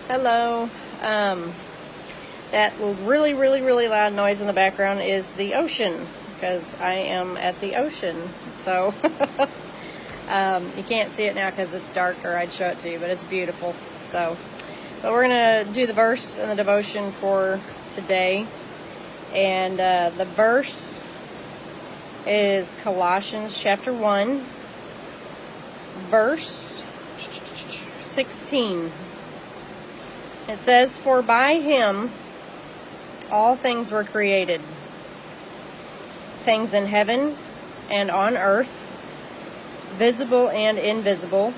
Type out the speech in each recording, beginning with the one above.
Hello. That really, really, really loud noise in the background is the ocean, because I am at the ocean. So you can't see it now because it's dark, or I'd show it to you, but it's beautiful. But we're going to do the verse and the devotion for today. And the verse is Colossians chapter 1, verse 16. It says, "For by him all things were created, things in heaven and on earth, visible and invisible,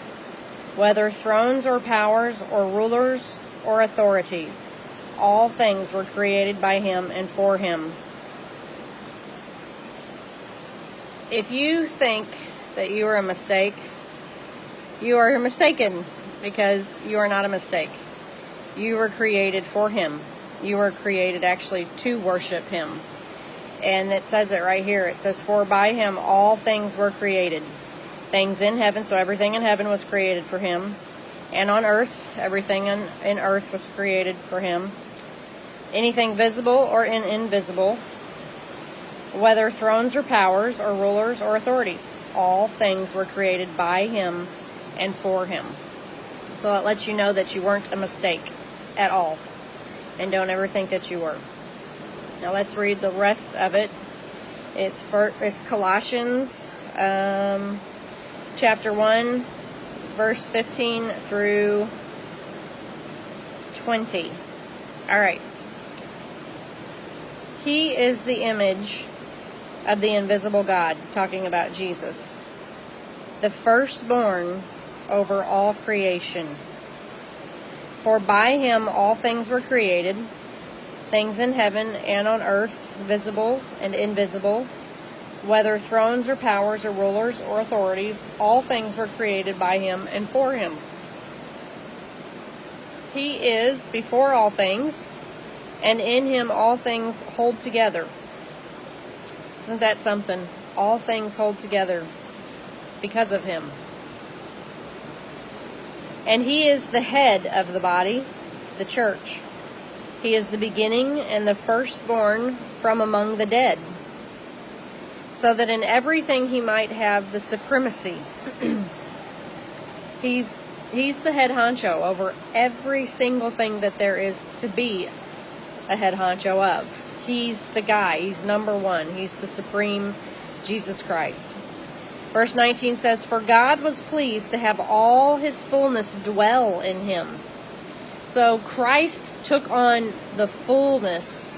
whether thrones or powers or rulers or authorities. All things were created by him and for him." If you think that you are a mistake, you are mistaken, because you are not a mistake. You were created for him. You were created actually to worship him. And it says it right here. It says, "For by him all things were created." Things in heaven, so everything in heaven was created for him. And on earth, everything in earth was created for him. Anything visible or invisible, whether thrones or powers or rulers or authorities, all things were created by him and for him. So it lets you know that you weren't a mistake at all. And don't ever think that you were. Now let's read the rest of it. It's Colossians chapter 1, verse 15 through 20. All right. "He is the image of the invisible God," talking about Jesus, "the firstborn over all creation. For by him all things were created, things in heaven and on earth, visible and invisible, whether thrones or powers or rulers or authorities, all things were created by him and for him. He is before all things, and in him all things hold together." Isn't that something? All things hold together because of him. "And he is the head of the body, the church. He is the beginning and the firstborn from among the dead, so that in everything he might have the supremacy." He's the head honcho over every single thing that there is to be a head honcho of. He's the guy. He's number one. He's the supreme Jesus Christ. Verse 19 says, "For God was pleased to have all his fullness dwell in him." So Christ took on the fullness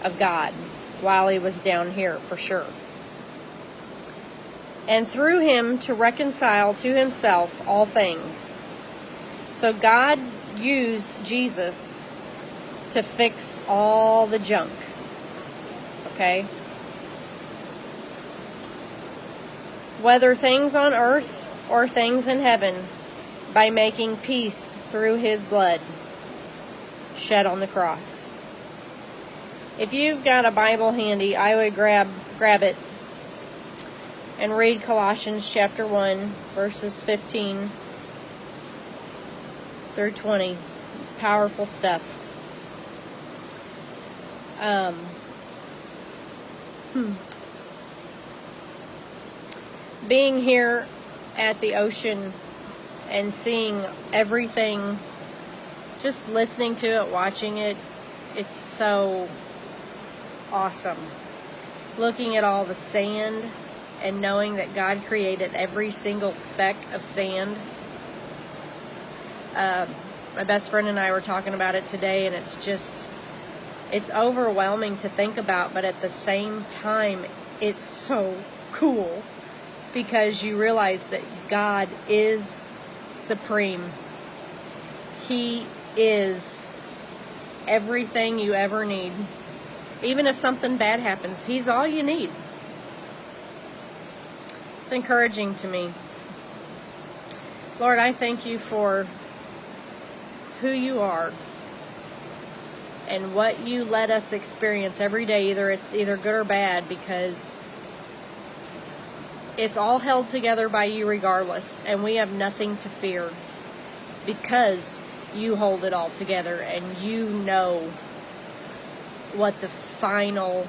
of God while he was down here, for sure. "And through him to reconcile to himself all things." So God used Jesus to fix all the junk. Okay? "Whether things on earth or things in heaven, by making peace through his blood shed on the cross." If you've got a Bible handy, I would grab it and read Colossians chapter 1, verses 15 through 20. It's powerful stuff. Being here at the ocean and seeing everything, just listening to it, watching it, it's so awesome. Looking at all the sand and knowing that God created every single speck of sand. My best friend and I were talking about it today, and it's overwhelming to think about, but at the same time, it's so cool, because you realize that God is supreme. He is everything you ever need. Even if something bad happens, he's all you need. It's encouraging to me. Lord, I thank you for who you are and what you let us experience every day, either good or bad, because it's all held together by you regardless, and we have nothing to fear because you hold it all together, and you know what the final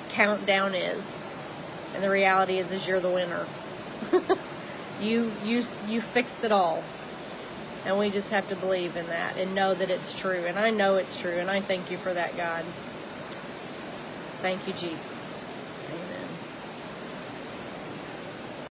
countdown is. And the reality is you're the winner. You fixed it all. And we just have to believe in that and know that it's true. And I know it's true, and I thank you for that, God. Thank you, Jesus.